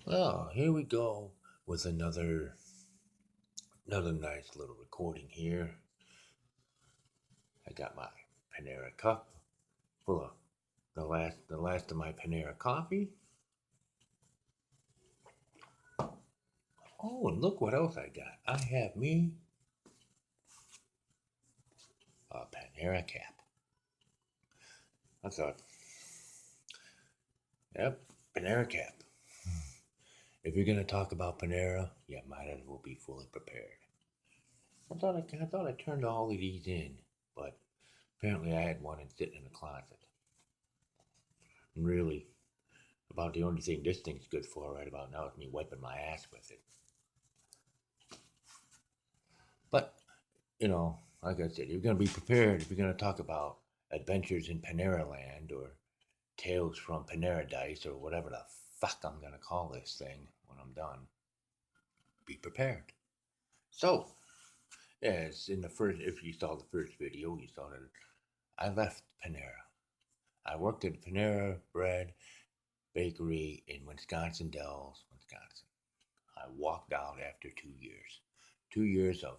Well, here we go with another nice little recording here. I got my Panera cup full of the last of my Panera coffee. Oh, and look what else I got. I have me a Panera cap. I thought, yep, Panera cap. If you're gonna talk about Panera, you might as well be fully prepared. I thought I turned all of these in, but apparently I had one and sitting in the closet. And really, about the only thing this thing's good for right about now is me wiping my ass with it. But, like I said, you're going to be prepared if you're going to talk about adventures in Paneraland or tales from Paneradise or whatever the fuck I'm going to call this thing when I'm done. Be prepared. So, yes, if you saw the first video, you saw that I left Panera. I worked at Panera Bread Bakery in Wisconsin Dells, Wisconsin. I walked out after 2 years. 2 years of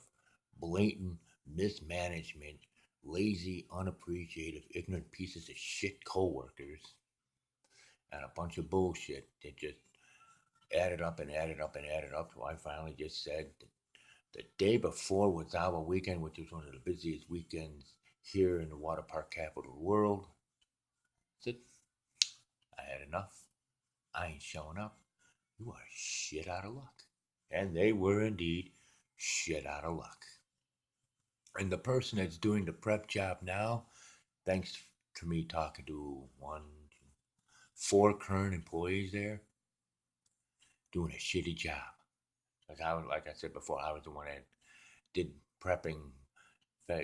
blatant mismanagement, lazy, unappreciative, ignorant pieces of shit coworkers, and a bunch of bullshit that just added up and added up and added up. So I finally just said the day before was our weekend, which was one of the busiest weekends here in the water park capital of the world. I said, I had enough. I ain't showing up. You are shit out of luck. And they were indeed shit out of luck. And the person that's doing the prep job now, thanks to me talking to four current employees there, doing a shitty job. Like I said before, I was the one that did prepping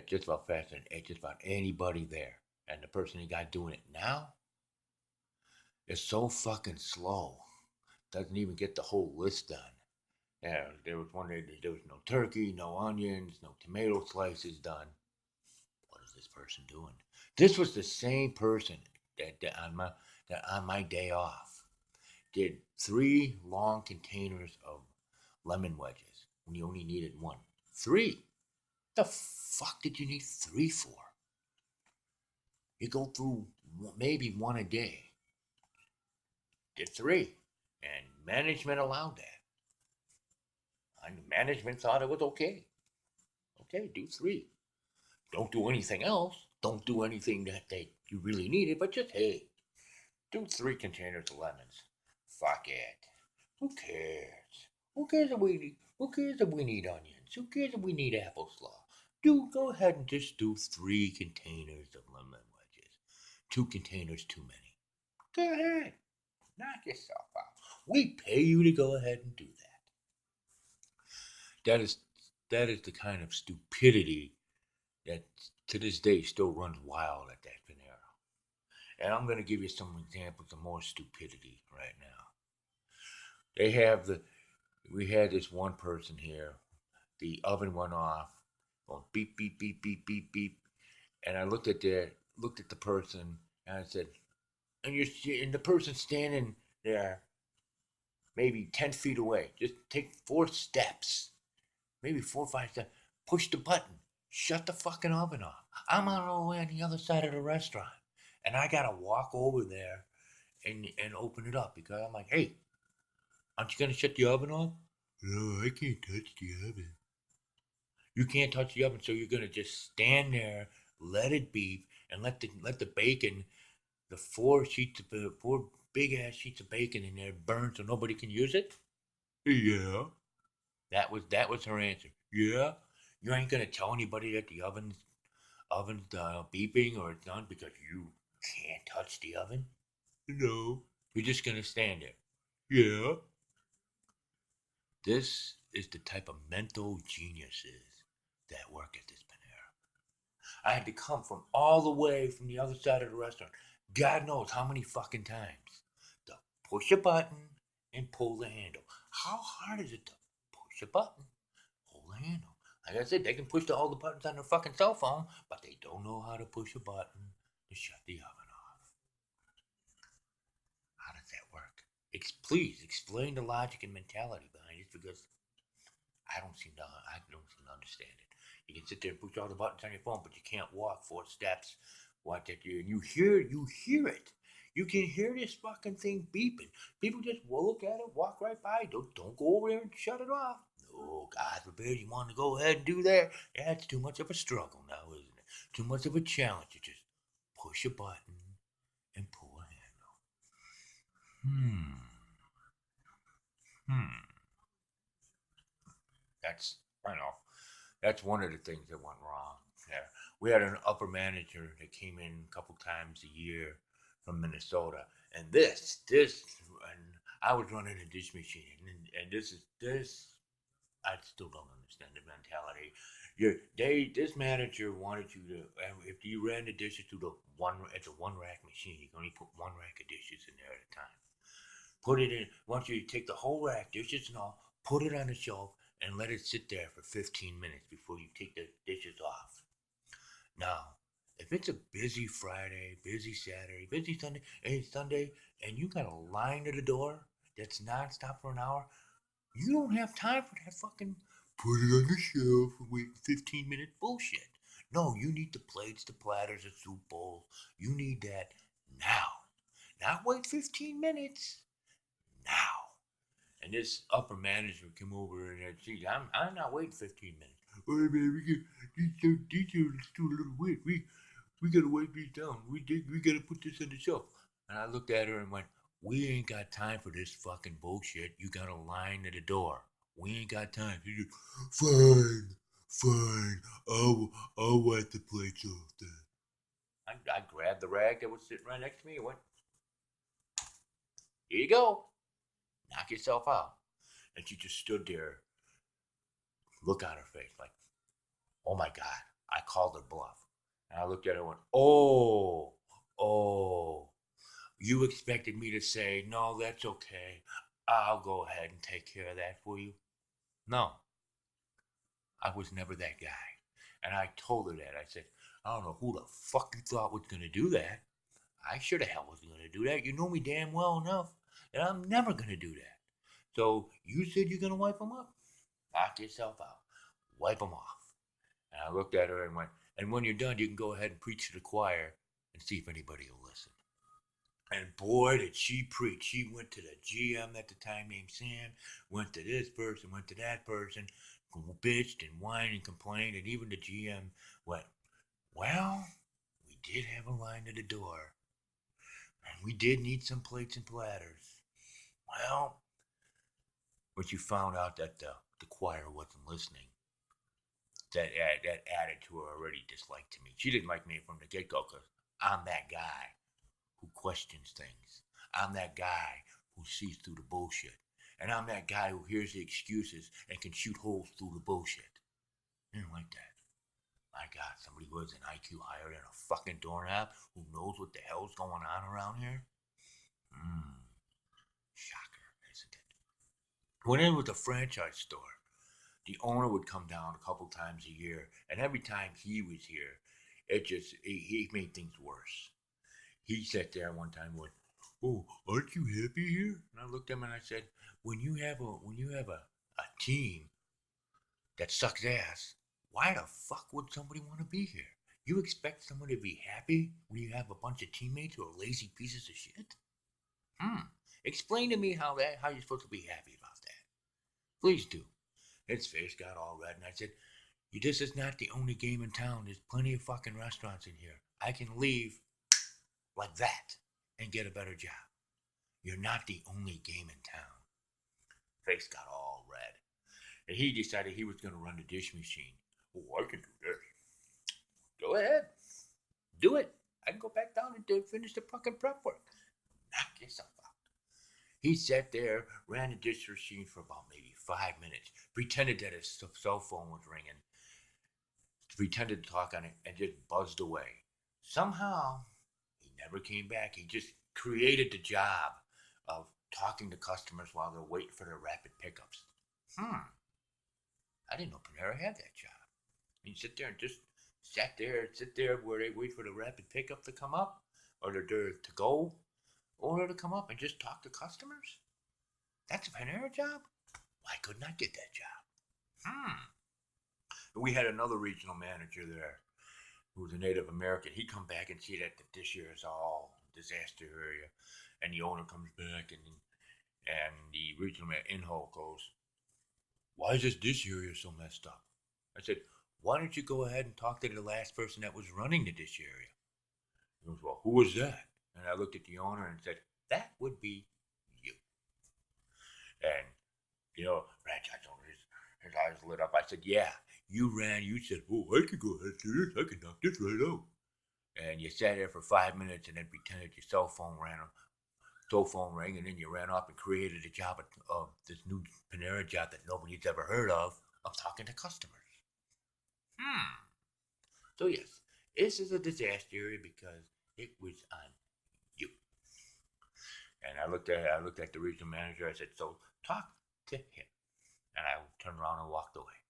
just about faster than just about anybody there. And the person that got doing it now is so fucking slow. Doesn't even get the whole list done. Yeah, there was one day there was no turkey, no onions, no tomato slices done. What is this person doing? This was the same person that on my day off did 3 long containers of lemon wedges when you only needed one. Three. The fuck did you need three for? You go through maybe one a day. Did three, and management allowed that. And management thought it was okay. Okay, do three. Don't do anything else. Don't do anything that you really needed, but just hey, do 3 containers of lemons. Fuck it. Who cares? Who cares if we need onions? Who cares if we need applesauce? Go ahead and just do 3 containers of lemon wedges. 2 containers too many. Go ahead. Knock yourself out. We pay you to go ahead and do that. That is that is the kind of stupidity that to this day still runs wild at that Panera. And I'm going to give you some examples of more stupidity right now. They have the we had this one person here. The oven went off, going beep beep beep beep beep beep, and I looked at the person, and I said, and the person standing there, maybe 10 feet away. Just take 4 steps, maybe 4 or 5 steps. Push the button. Shut the fucking oven off. I'm all the way on the other side of the restaurant, and I gotta walk over there and open it up because I'm like, hey, aren't you gonna shut the oven off? No, I can't touch the oven. You can't touch the oven, so you're gonna just stand there, let it beep, and let the bacon, the 4 big ass sheets of bacon in there burn so nobody can use it. Yeah, that was her answer. Yeah, you ain't gonna tell anybody that the oven's beeping or it's done because you can't touch the oven. No, you're just gonna stand there. Yeah. This is the type of mental geniuses that work at this Panera. I had to come from all the way from the other side of the restaurant. God knows how many fucking times to push a button and pull the handle. How hard is it to push a button, pull the handle? Like I said, they can push all the buttons on their fucking cell phone, but they don't know how to push a button to shut the oven off. How does that work? Please explain the logic and mentality behind it, because I don't seem to understand it. You can sit there and push all the buttons on your phone, but you can't walk 4 steps. Watch that, and you hear it. You can hear this fucking thing beeping. People just look at it, walk right by. Don't go over there and shut it off. No, God forbid you want to go ahead and do that. That's too much of a struggle now, isn't it? Too much of a challenge to just push a button and pull a handle. Hmm. Hmm. That's I know. That's one of the things that went wrong. Yeah, we had an upper manager that came in a couple times a year from Minnesota, and and I was running a dish machine, and this I still don't understand the mentality. This manager wanted you to, if you ran the dishes through it's a one rack machine, you can only put one rack of dishes in there at a time. Put it in, want you to take the whole rack, dishes and all, put it on the shelf, and let it sit there for 15 minutes before you take the dishes off. Now, if it's a busy Friday, busy Saturday, busy Sunday, and you got a line to the door that's nonstop for an hour, you don't have time for that fucking put it on the shelf and wait 15-minute bullshit. No, you need the plates, the platters, the soup bowls. You need that now. Not wait 15 minutes. Now. And this upper management came over and said, "Gee, I'm not waiting 15 minutes. Wait, man, these so detailed. It's too little wait. We gotta wipe these down. We gotta put this on the shelf." And I looked at her and went, "We ain't got time for this fucking bullshit. You got a line at the door. We ain't got time." She just, fine, fine. I'll wipe the plates off then. I grabbed the rag that was sitting right next to me and went, "Here you go. Knock yourself out." And she just stood there, look on her face like, "Oh my God, I called her bluff." And I looked at her and went, oh, you expected me to say, "No, that's okay. I'll go ahead and take care of that for you." No, I was never that guy. And I told her that. I said, "I don't know who the fuck you thought was going to do that. I sure the hell wasn't going to do that. You know me damn well enough that I'm never going to do that. So you said you're going to wipe them up? Knock yourself out. Wipe them off." And I looked at her and went, "And when you're done, you can go ahead and preach to the choir and see if anybody will listen." And boy, did she preach. She went to the GM at the time named Sam, went to this person, went to that person, bitched and whined and complained. And even the GM went, "Well, we did have a line to the door, and we did need some plates and platters. Well," but you found out that the choir wasn't listening. That added to her already dislike to me. She didn't like me from the get go because I'm that guy who questions things. I'm that guy who sees through the bullshit. And I'm that guy who hears the excuses and can shoot holes through the bullshit. I didn't like that. My God, somebody who has an IQ higher than a fucking doorknob who knows what the hell's going on around here? Mmm, shocker, isn't it? When it was a franchise store, the owner would come down a couple times a year, and every time he was here, he made things worse. He sat there one time and went, "Oh, aren't you happy here?" And I looked at him and I said, "When you have a team that sucks ass, why the fuck would somebody want to be here? You expect someone to be happy when you have a bunch of teammates who are lazy pieces of shit? Hmm. Explain to me how you're supposed to be happy about that. Please do." His face got all red, and I said, "This is not the only game in town. There's plenty of fucking restaurants in here. I can leave like that and get a better job. You're not the only game in town." Face got all red. And he decided he was going to run the dish machine. "Oh, I can do this." "Go ahead. Do it. I can go back down and finish the fucking prep work." Knock yourself out. He sat there, ran the dish machine for about maybe 5 minutes, pretended that his cell phone was ringing, pretended to talk on it, and just buzzed away. Somehow, he never came back. He just created the job of talking to customers while they're waiting for their rapid pickups. I didn't know Panera had that job. You sit there and just sit there where they wait for the rapid pickup to come up, or their to go order to come up and just talk to customers. That's a Panera job? Why couldn't I get that job? We had another regional manager there who was a Native American. He come back and see that this year is all disaster area, and the owner comes back and the regional in-hole goes, "Why is this area so messed up?" I said, "Why don't you go ahead and talk to the last person that was running the dish area?" He goes, "Well, who was that?" And I looked at the owner and said, "That would be you." And franchise owner, his eyes lit up. I said, "Yeah, you ran. You said, oh, I could go ahead and do this. I could knock this right out." And you sat there for 5 minutes and then pretended your cell phone rang, and then you ran off and created a job of this new Panera job that nobody's ever heard of talking to customers. So yes, this is a disaster area because it was on you. And I looked at the regional manager. I said, "So talk to him." And I turned around and walked away.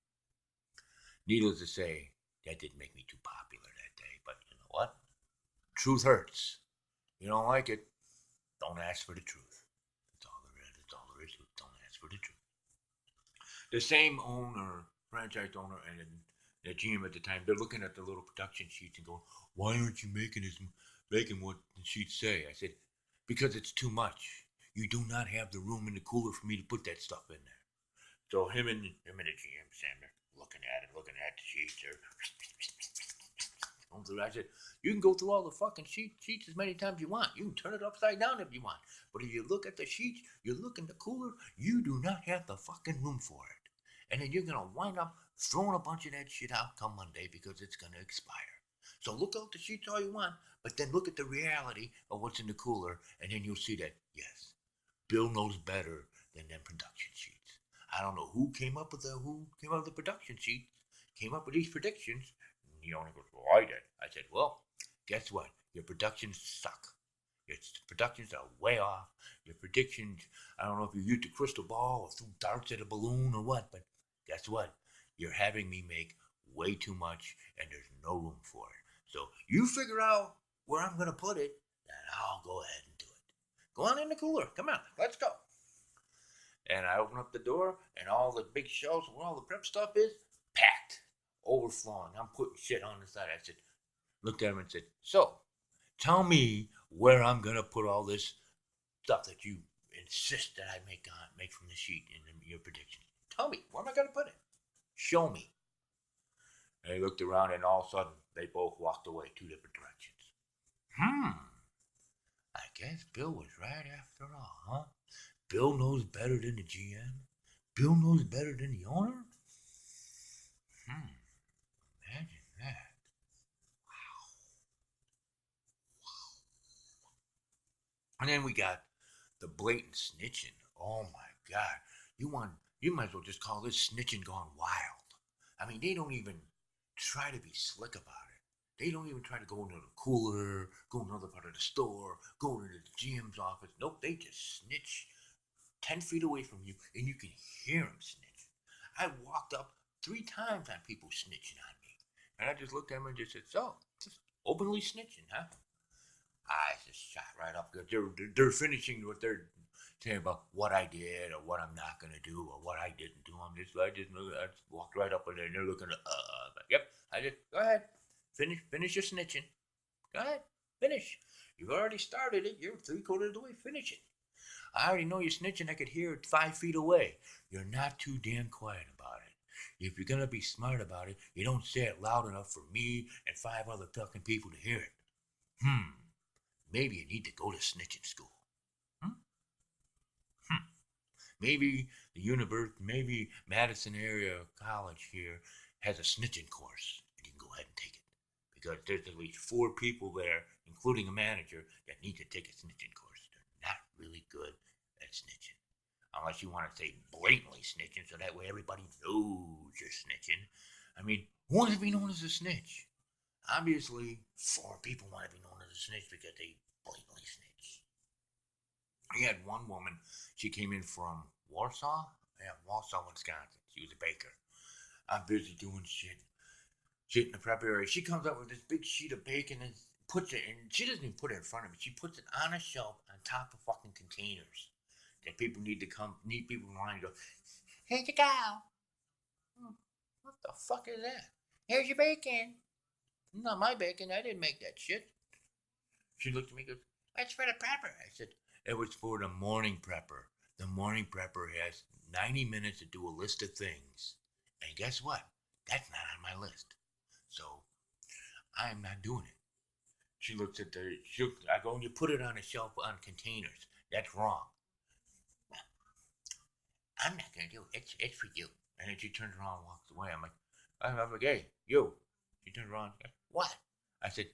Needless to say, that didn't make me too popular that day. But you know what? Truth hurts. You don't like it, don't ask for the truth. That's all there is. That's all there is. Don't ask for the truth. The same owner, franchise owner, and the GM at the time, they're looking at the little production sheets and going, "Why aren't you making what the sheets say?" I said, "Because it's too much. You do not have the room in the cooler for me to put that stuff in there." So him and the GM, Sam, they're looking at the sheets. I said, "You can go through all the fucking sheets as many times as you want. You can turn it upside down if you want. But if you look at the sheets, you look in the cooler, you do not have the fucking room for it. And then you're going to wind up throwing a bunch of that shit out come Monday because it's going to expire. So look out the sheets all you want, but then look at the reality of what's in the cooler, and then you'll see that, yes, Bill knows better than them production sheets. I don't know who came up with the production sheets, came up with these predictions." And the owner goes, "Well, I did." I said, "Well, guess what? Your predictions suck. Your predictions are way off. Your predictions, I don't know if you used a crystal ball or threw darts at a balloon or what, but guess what? You're having me make way too much and there's no room for it. So you figure out where I'm going to put it and I'll go ahead and do it. Go on in the cooler. Come on, let's go." And I open up the door and all the big shelves where all the prep stuff is, packed, overflowing. I'm putting shit on the side. I said, looked at him and said, "So, tell me where I'm going to put all this stuff that you insist that I make from the sheet in your prediction. Tell me, where am I going to put it? Show me." And he looked around and all of a sudden, they both walked away 2 different directions. I guess Bill was right after all, huh? Bill knows better than the GM? Bill knows better than the owner? Imagine that. Wow. And then we got the blatant snitching. Oh my God. You might as well just call this snitching gone wild. I mean, they don't even try to be slick about it. They don't even try to go into the cooler, go in another part of the store, go into the GM's office. Nope, they just snitch 10 feet away from you and you can hear them snitch. I walked up 3 times on people snitching on me. And I just looked at them and just said, "So, just openly snitching, huh?" I just shot right up because they're finishing what they're saying about what I did or what I'm not gonna do or what I didn't do. I just walked right up and they're looking at but yep. I just go ahead, finish your snitching. Go ahead, finish. You've already started it. You're 3/4 of the way. Finish it. I already know you're snitching. I could hear it 5 feet away. You're not too damn quiet about it. If you're gonna be smart about it, you don't say it loud enough for me and 5 other fucking people to hear it. Maybe you need to go to snitching school. Maybe maybe Madison area college here has a snitching course, and you can go ahead and take it. Because there's at least 4 people there, including a manager, that need to take a snitching course. They're not really good at snitching. Unless you want to say blatantly snitching, so that way everybody knows you're snitching. I mean, who wants to be known as a snitch? Obviously, 4 people want to be known as a snitch because they blatantly snitch. I had one woman, she came in from Warsaw, Wisconsin. She was a baker. I'm busy doing shit in the prep area. She comes up with this big sheet of bacon and puts it in. She doesn't even put it in front of me. She puts it on a shelf on top of fucking containers. that people need people in line and go, here you go. What the fuck is that? Here's your bacon. Not my bacon. I didn't make that shit. She looked at me and goes, that's for the prepper. I said, it was for the morning prepper. The morning prepper has 90 minutes to do a list of things. And guess what? That's not on my list. So I am not doing it. She looks at I go, and you put it on a shelf on containers. That's wrong. I'm not going to do it. It's for you. And then she turns around and walks away. I'm like, hey, you. She turns around. What? I said,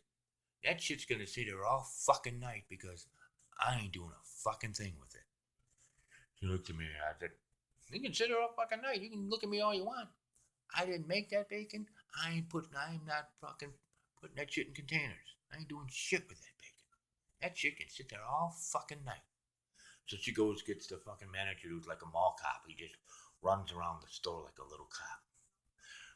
that shit's going to sit there all fucking night because I ain't doing a fucking thing with it. She looked at me and I said, you can sit there all fucking night. You can look at me all you want. I didn't make that bacon. I'm not fucking putting that shit in containers. I ain't doing shit with that bacon. That shit can sit there all fucking night. So she goes, gets the fucking manager who's like a mall cop. He just runs around the store like a little cop.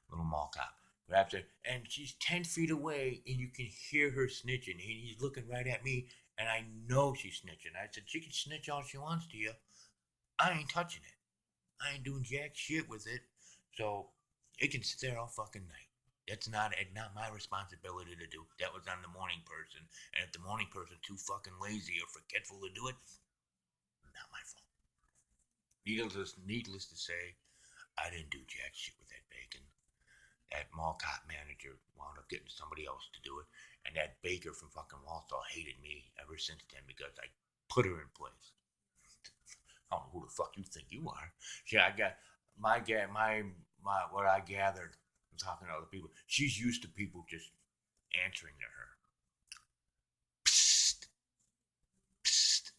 Little mall cop. Grabs her, and she's 10 feet away, and you can hear her snitching. And he's looking right at me, and I know she's snitching. I said, she can snitch all she wants to you. I ain't touching it. I ain't doing jack shit with it. So it can sit there all fucking night. That's not my responsibility to do. That was on the morning person. And if the morning person's too fucking lazy or forgetful to do it, not my fault. Needless to say, I didn't do jack shit with that bacon. That mall cop manager wound up getting somebody else to do it. And that baker from fucking Walsall hated me ever since then because I put her in place. I don't know who the fuck you think you are. Yeah, I got my what I gathered from talking to other people. She's used to people just answering to her. Psst, psst.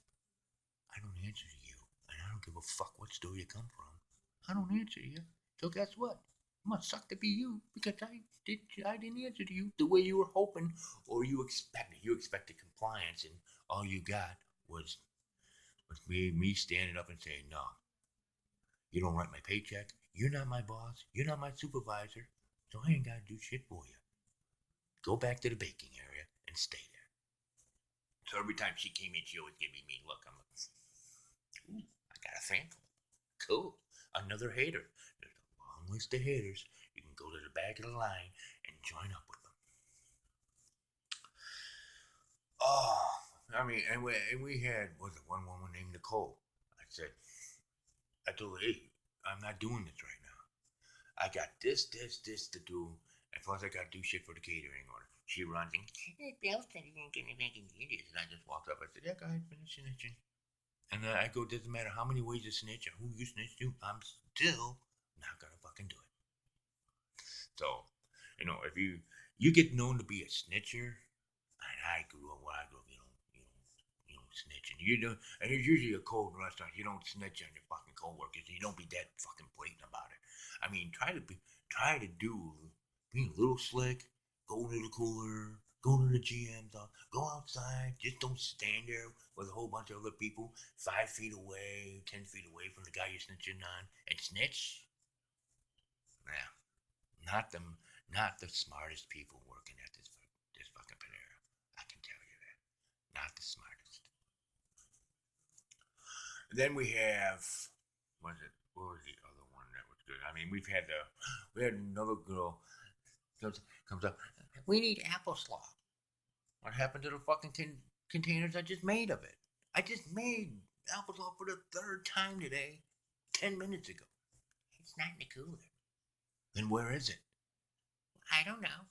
I don't answer to you, and I don't give a fuck what store you come from. I don't answer to you. So guess what? It must suck to be you because I didn't answer to you the way you were hoping or you expected. You expected compliance, and all you got was me standing up and saying, no, you don't write my paycheck. You're not my boss. You're not my supervisor. So I ain't got to do shit for you. Go back to the baking area and stay there. So every time she came in, she always gave me a mean look. I'm like, ooh, I got a fan club. Cool. Another hater. There's a long list of haters. You can go to the back of the line and join up with them. Oh, I mean, and we had, was it one woman named Nicole? I told her, hey, I'm not doing this right now. I got this to do, and plus I got to do shit for the catering order. She runs and, hey, Bill said you didn't get anything ingredients. And I just walked up. I said, yeah, go ahead, finish snitching. And then I go, doesn't matter how many ways to snitch or who you snitch to, I'm still not going to fucking do it. So, if you get known to be a snitcher, and I grew up where I grew up, snitching. And there's usually a cold restaurant. You don't snitch on your fucking coworkers. You don't be that fucking blatant about it. I mean, be a little slick. Go to the cooler. Go to the GM's. Go outside. Just don't stand there with a whole bunch of other people 5 feet away, 10 feet away from the guy you're snitching on, and snitch. Nah, not the smartest people working at this fucking Panera. I can tell you that. Not the smartest. Then we have, what was the other one that was good? I mean, we had another girl comes up. We need applesauce. What happened to the fucking containers I just made of it? I just made applesauce for the third time today, 10 minutes ago. It's not in the cooler. Then where is it? I don't know.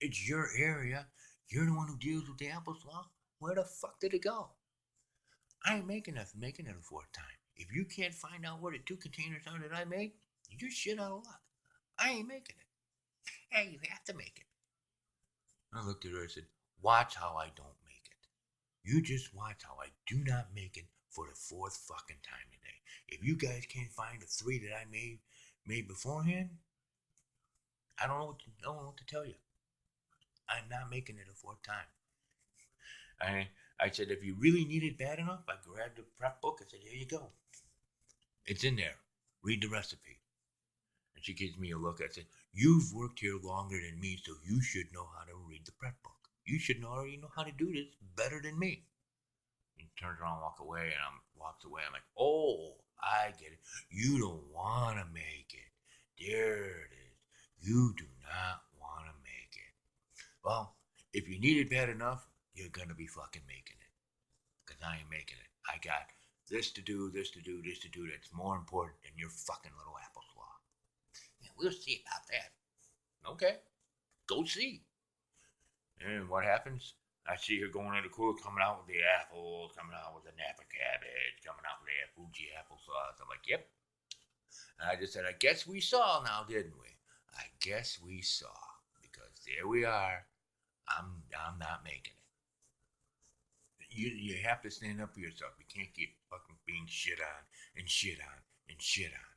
It's your area. You're the one who deals with the applesauce. Where the fuck did it go? I ain't making it a fourth time. If you can't find out where the 2 containers are that I made, you're shit out of luck. I ain't making it. Hey, you have to make it. I looked at her and said, watch how I don't make it. You just watch how I do not make it for the 4th fucking time today. If you guys can't find the 3 that I made beforehand, I don't know what to tell you. I'm not making it a 4th time. I said, if you really need it bad enough, I grabbed the prep book. I said, here you go. It's in there. Read the recipe. And she gives me a look. I said, you've worked here longer than me, so you should know how to read the prep book. You should already know how to do this better than me. He turns around and walks away, and walks away. I'm like, oh, I get it. You don't want to make it. There it is. You do not want to make it. Well, if you need it bad enough, you're gonna be fucking making it. Cause I ain't making it. I got this to do, this to do, this to do. That's more important than your fucking little applesauce. Yeah, we'll see about that. Okay, go see. And what happens? I see her going in the cooler, coming out with the apples, coming out with the Napa cabbage, coming out with the Fuji applesauce. I'm like, yep. And I just said, I guess we saw now, didn't we? I guess we saw. Because there we are. I'm not making it. You have to stand up for yourself. You can't keep fucking being shit on and shit on and shit on.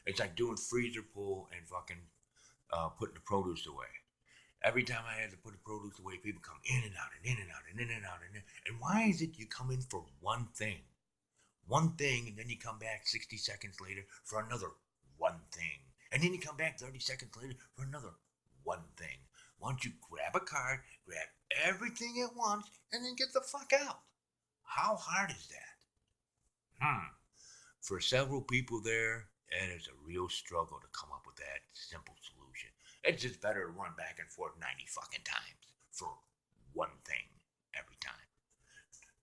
It's like doing freezer pull and fucking putting the produce away. Every time I had to put the produce away, people come in and out and in and out and in and out and in. And why is it you come in for one thing? One thing, and then you come back 60 seconds later for another one thing. And then you come back 30 seconds later for another one thing. Why don't you grab a card, grab everything at once, and then get the fuck out? How hard is that? For several people there, it is a real struggle to come up with that simple solution. It's just better to run back and forth 90 fucking times for one thing every time.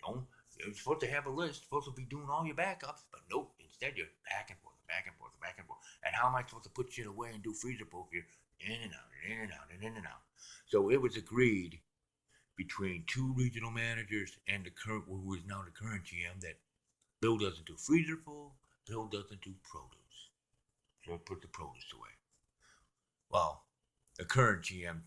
Don't, you're supposed to have a list, supposed to be doing all your backups, but nope, instead you're back and forth, back and forth, back and forth. And how am I supposed to put shit away and do freezer pull if you're in and out and in and out and in and out? So it was agreed between two regional managers and the current, who is now the current GM, that Bill doesn't do freezer pull, Bill doesn't do produce. So put the produce away. Well, the current GM,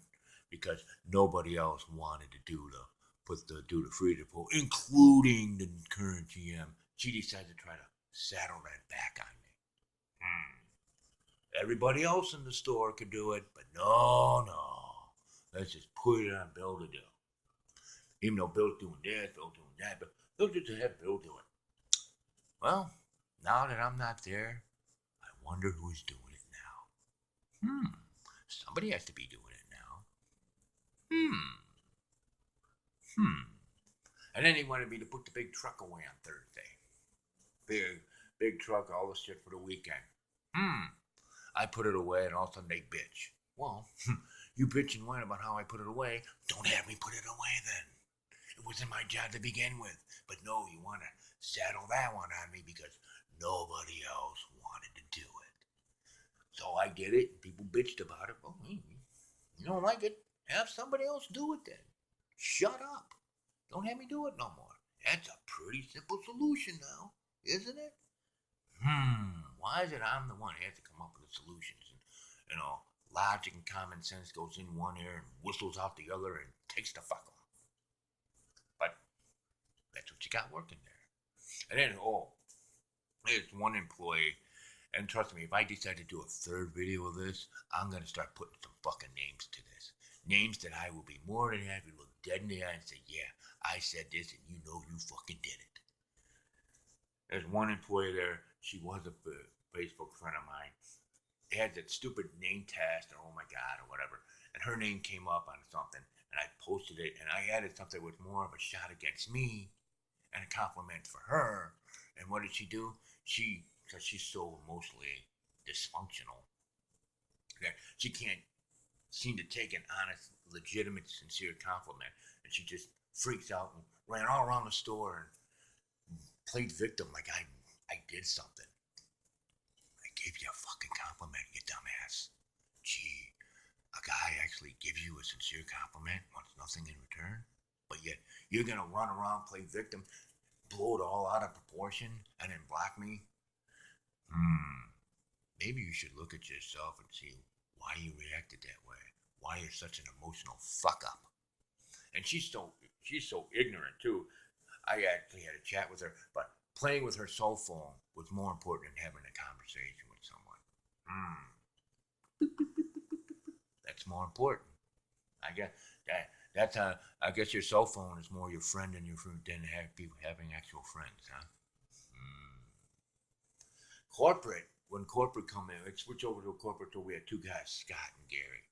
because nobody else wanted to do the freezer pull, including the current GM, she decided to try to saddle that back on me. Everybody else in the store could do it, but no. Let's just put it on Bill to do. Even though Bill's doing this, Bill's doing that, but they'll just have Bill do it. Well, now that I'm not there, I wonder who's doing it now. Somebody has to be doing it now. And then he wanted me to put the big truck away on Thursday. Big truck, all the shit for the weekend. I put it away, and all of a sudden they bitch. Well, you bitch and whine about how I put it away. Don't have me put it away then. It wasn't my job to begin with. But no, you want to saddle that one on me because nobody else wanted to do it. So I did it, and people bitched about it. Well, you don't like it? Have somebody else do it then. Shut up. Don't have me do it no more. That's a pretty simple solution now, isn't it? Why is it I'm the one who has to come up with the solutions? And, logic and common sense goes in one ear and whistles out the other and takes the fuck off. But that's what you got working there. And then, there's one employee, and trust me, if I decide to do a third video of this, I'm going to start putting some fucking names to this. Names that I will be more than happy to look dead in the eye and say, yeah, I said this and you know you fucking did it. There's one employee there, she was a Facebook friend of mine. They had that stupid name test or oh my god or whatever, and her name came up on something, and I posted it, and I added something with more of a shot against me and a compliment for her. And what did she do? Because she's so emotionally dysfunctional, that she can't seem to take an honest, legitimate, sincere compliment, and she just freaks out and ran all around the store and played victim like I did something. I gave you a fucking compliment, you dumbass. Gee, a guy actually gives you a sincere compliment, wants nothing in return, but yet you're gonna run around, play victim, blow it all out of proportion, and then block me? Maybe you should look at yourself and see why you reacted that way. Why you're such an emotional fuck up. And she's so ignorant too. I actually had a chat with her, but playing with her cell phone was more important than having a conversation with someone. That's more important. I guess I guess your cell phone is more your friend than having actual friends, huh? Corporate, when corporate come in, let's switch over to a corporate tour. We had two guys, Scott and Gary.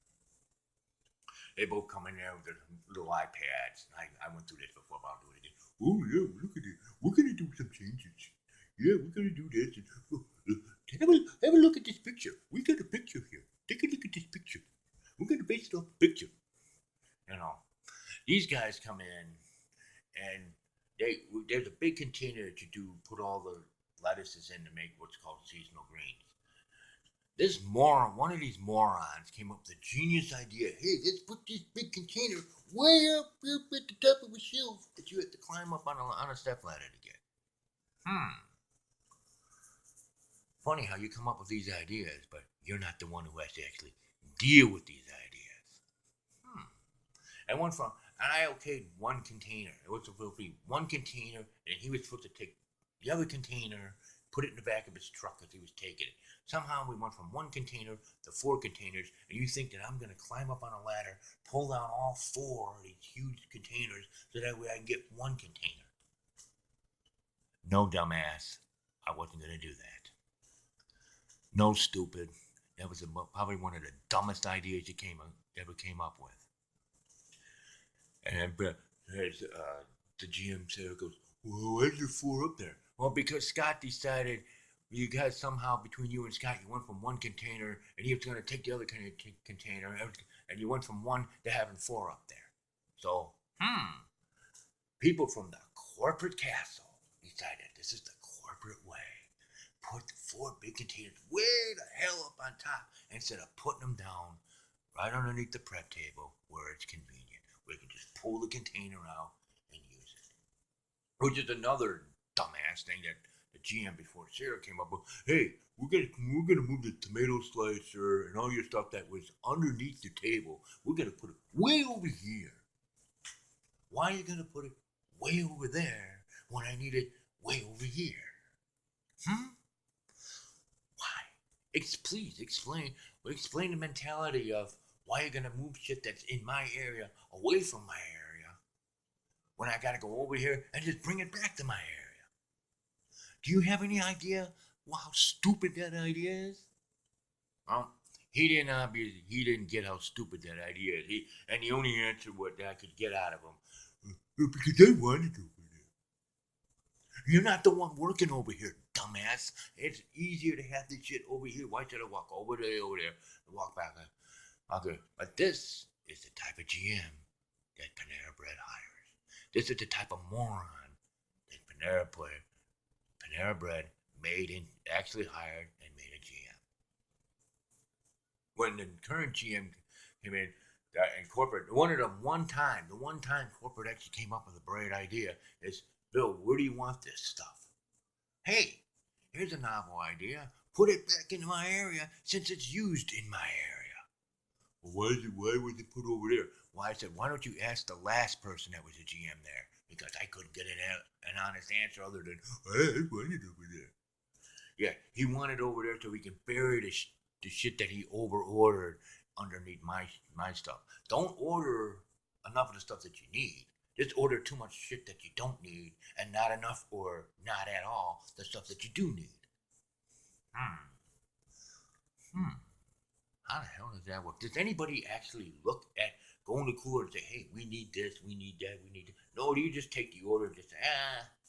They both come in there with their little iPads. I went through this before, but I'll do it again. Oh yeah, look at it. We're gonna do some changes. Yeah, we're gonna do this. And, have a look at this picture. We got a picture here. Take a look at this picture. We're gonna base it off the picture. You know, these guys come in and there's a big container to put all the lettuces in to make what's called seasonal greens. This moron, one of these morons, came up with a genius idea. Hey, let's put this big container way up at the top of a shelf that you have to climb up on a step ladder to get. Funny how you come up with these ideas, but you're not the one who has to actually deal with these ideas. I went from, and I okayed one container. It was supposed to be one container, and he was supposed to take the other container, put it in the back of his truck as he was taking it. Somehow we went from one container to 4 containers, and you think that I'm going to climb up on a ladder, pull down all 4 of these huge containers, so that way I can get one container. No, dumbass. I wasn't going to do that. No, stupid. That was probably one of the dumbest ideas you ever came up with. And the GM said, goes, well, why is there 4 up there? Well, because Scott decided you guys somehow, between you and Scott, you went from one container and he was going to take the other container, and you went from 1 to having 4 up there. So, people from the corporate castle decided this is the corporate way. Put 4 big containers way the hell up on top instead of putting them down right underneath the prep table where it's convenient. We can just pull the container out and use it. Which is another dumbass thing that the GM before Sarah came up with. Hey, we're gonna move the tomato slicer and all your stuff that was underneath the table. We're gonna put it way over here. Why are you gonna put it way over there when I need it way over here? Why? Please explain. Explain the mentality of why you're gonna move shit that's in my area away from my area when I gotta go over here and just bring it back to my area. Do you have any idea how stupid that idea is? Well, he didn't get how stupid that idea is. And the only answer what I could get out of him, because I wanted over there. You're not the one working over here, dumbass. It's easier to have this shit over here. Why should I walk over there, and walk back? Okay, but this is the type of GM that Panera Bread hires. This is the type of moron that Panera Bread actually hired and made a GM. When the current GM came in corporate, the one time corporate actually came up with a bright idea is, Bill, where do you want this stuff? Hey, here's a novel idea. Put it back in my area since it's used in my area. Why was it put over there? Well, I said, why don't you ask the last person that was a GM there? Because I couldn't get an honest answer other than, I want it over there. Yeah, he wanted over there so he can bury the shit that he over-ordered underneath my stuff. Don't order enough of the stuff that you need. Just order too much shit that you don't need and not enough or not at all the stuff that you do need. How the hell does that work? Does anybody actually look at going to the cooler and say, hey, we need this, we need that, we need that? No, do you just take the order and just say,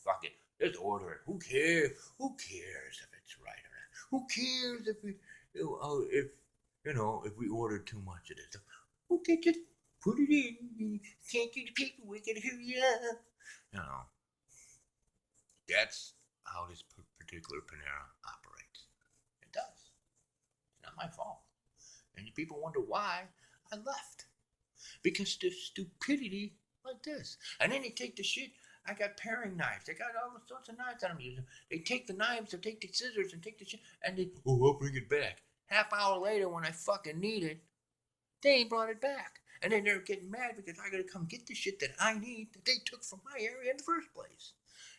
fuck it, just order it. Who cares? Who cares if it's right or not? Who cares if if we order too much of this? Okay, just put it in. You can't do the paperwork and hurry up. That's how this particular Panera operates. It does. It's not my fault. And people wonder why I left. Because there's stupidity like this. And then they take the shit. I got paring knives. They got all sorts of knives that I'm using. They take the knives, they take the scissors, and take the shit, and I'll bring it back. Half hour later, when I fucking need it, they ain't brought it back. And then they're getting mad because I gotta come get the shit that I need that they took from my area in the first place.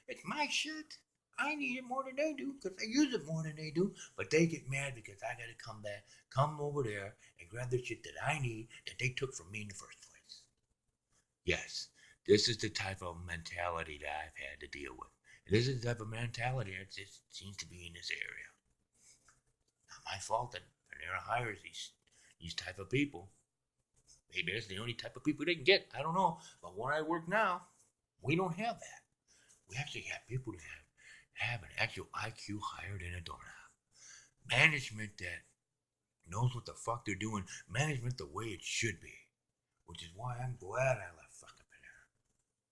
It's my shit. I need it more than they do because I use it more than they do. But they get mad because I gotta come over there and grab the shit that I need that they took from me in the first place. Yes, this is the type of mentality that I've had to deal with. And this is the type of mentality that just seems to be in this area. Not my fault that Panera hires these type of people. Maybe it's the only type of people they can get. I don't know. But where I work now, we don't have that. We actually have people that have an actual IQ higher than a doorknob. Management that knows what the fuck they're doing. Management the way it should be. Which is why I'm glad I left fucking Panera.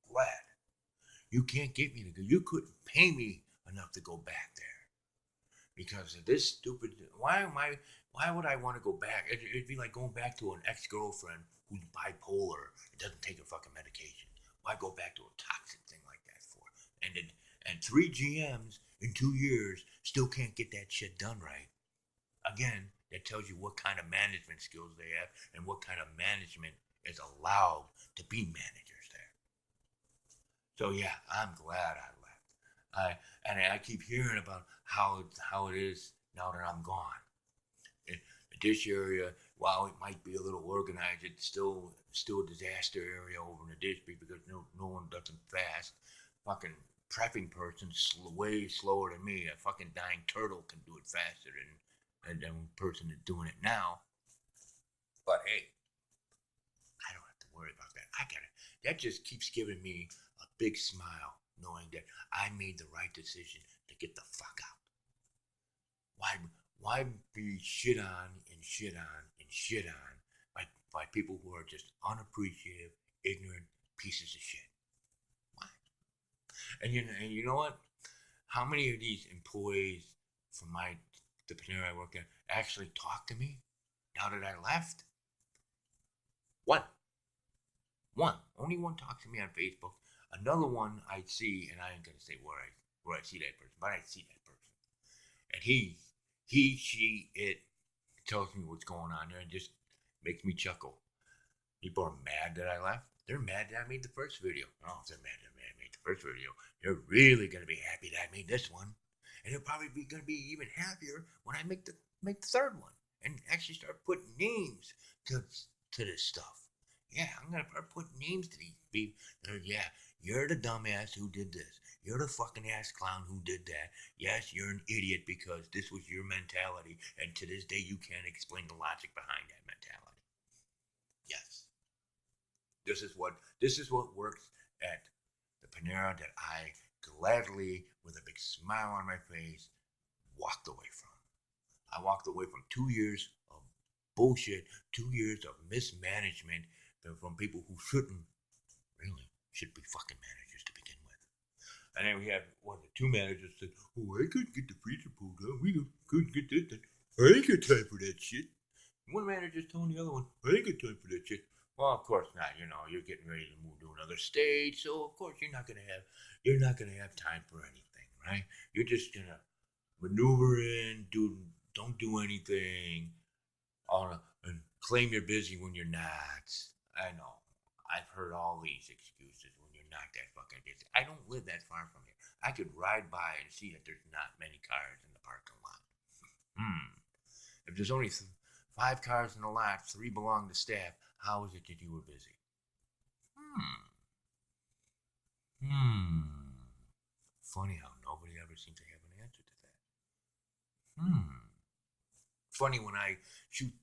Glad. You can't get me to go. You couldn't pay me enough to go back there. Because of this stupid. Why would I want to go back? It'd be like going back to an ex-girlfriend who's bipolar and doesn't take her fucking medication. Why go back to a toxic thing like that for? And 3 GMs in 2 years still can't get that shit done right. Again, that tells you what kind of management skills they have and what kind of management is allowed to be managers there. So yeah, I'm glad I left. I keep hearing about how it is now that I'm gone. In the dish area, while it might be a little organized, it's still a disaster area over in the dish because no one does them fast. Fucking prepping person way slower than me. A fucking dying turtle can do it faster than the person that's doing it now. But hey, I don't have to worry about that. I got it. That just keeps giving me a big smile, knowing that I made the right decision to get the fuck out. Why be shit on and shit on and shit on by people who are just unappreciative, ignorant pieces of shit? Why? And you know what? How many of these employees from the Panera I worked at actually talked to me now that I left? One. Only one talks to me on Facebook. Another one I see, and I ain't gonna say where I see that person, but I see that person. And he, she, it tells me what's going on there and just makes me chuckle. People are mad that I left. They're mad that I made the first video. Oh, if they're mad that I made the first video, they're really gonna be happy that I made this one. And they'll probably be gonna be even happier when I make the third one and actually start putting names to this stuff. Yeah, I'm gonna start putting names to these people. Yeah, you're the dumbass who did this. You're the fucking ass clown who did that. Yes, you're an idiot because this was your mentality, and to this day you can't explain the logic behind that mentality. Yes, this is what works at the Panera that I gladly, with a big smile on my face, walked away from. I walked away from 2 years of bullshit, 2 years of mismanagement from people who should be fucking managers to begin with. And then we have two managers said, "Oh, I couldn't get the freezer pulled down. We couldn't get this. I ain't got time for that shit." And one manager's telling the other one, "I ain't got time for that shit." Well, of course not. You're getting ready to move to another state, so of course you're not gonna have time for anything, right? You're just gonna maneuver in, don't do anything, and claim you're busy when you're not. I know. I've heard all these excuses when you're not that fucking busy. I don't live that far from here. I could ride by and see that there's not many cars in the parking lot. If there's only 5 cars in the lot, 3 belong to staff, how is it that you were busy? Funny how nobody ever seems to have an answer to that. Funny when I shoot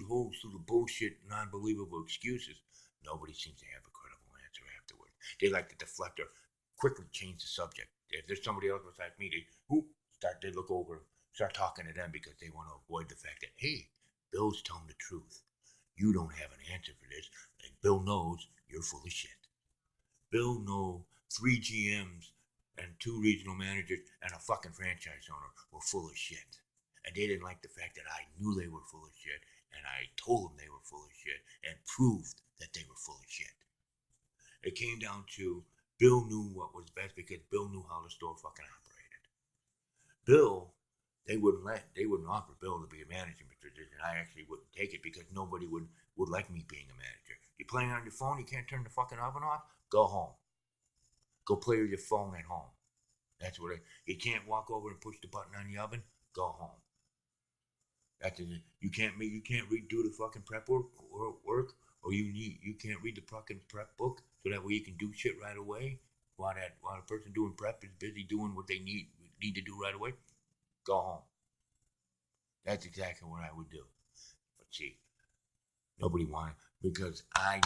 holes through the bullshit and unbelievable excuses, nobody seems to have a credible answer afterwards. They like to deflect or quickly change the subject. If there's somebody else besides me, they look over, start talking to them because they want to avoid the fact that, hey, Bill's telling the truth. You don't have an answer for this, and Bill knows you're full of shit. Bill knows 3 GMs and 2 regional managers and a fucking franchise owner were full of shit. And they didn't like the fact that I knew they were full of shit, and I told them they were full of shit, and proved that they were full of shit. It came down to Bill knew what was best because Bill knew how the store fucking operated. Bill, they wouldn't offer Bill to be a managing position. I actually wouldn't take it because nobody would like me being a manager. You're playing on your phone, you can't turn the fucking oven off? Go home. Go play with your phone at home. That's what you can't walk over and push the button on the oven? Go home. That's it. You can't redo the fucking prep work, or you can't read the fucking prep book so that way you can do shit right away while the person doing prep is busy doing what they need to do right away. Go home. That's exactly what I would do. But see, nobody wanted because I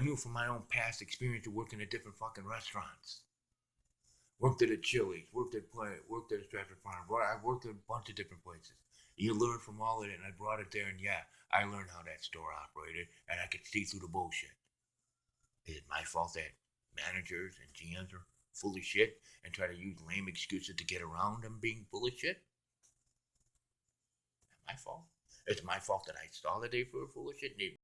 knew from my own past experience of working at different fucking restaurants. Worked at a Chili's, worked at a Stratford Farm. I worked at a bunch of different places. You learn from all of it, and I brought it there, and yeah, I learned how that store operated, and I could see through the bullshit. Is it my fault that managers and GMs are full of shit and try to use lame excuses to get around them being full of shit? My fault. It's my fault that I saw that they were full of shit. And they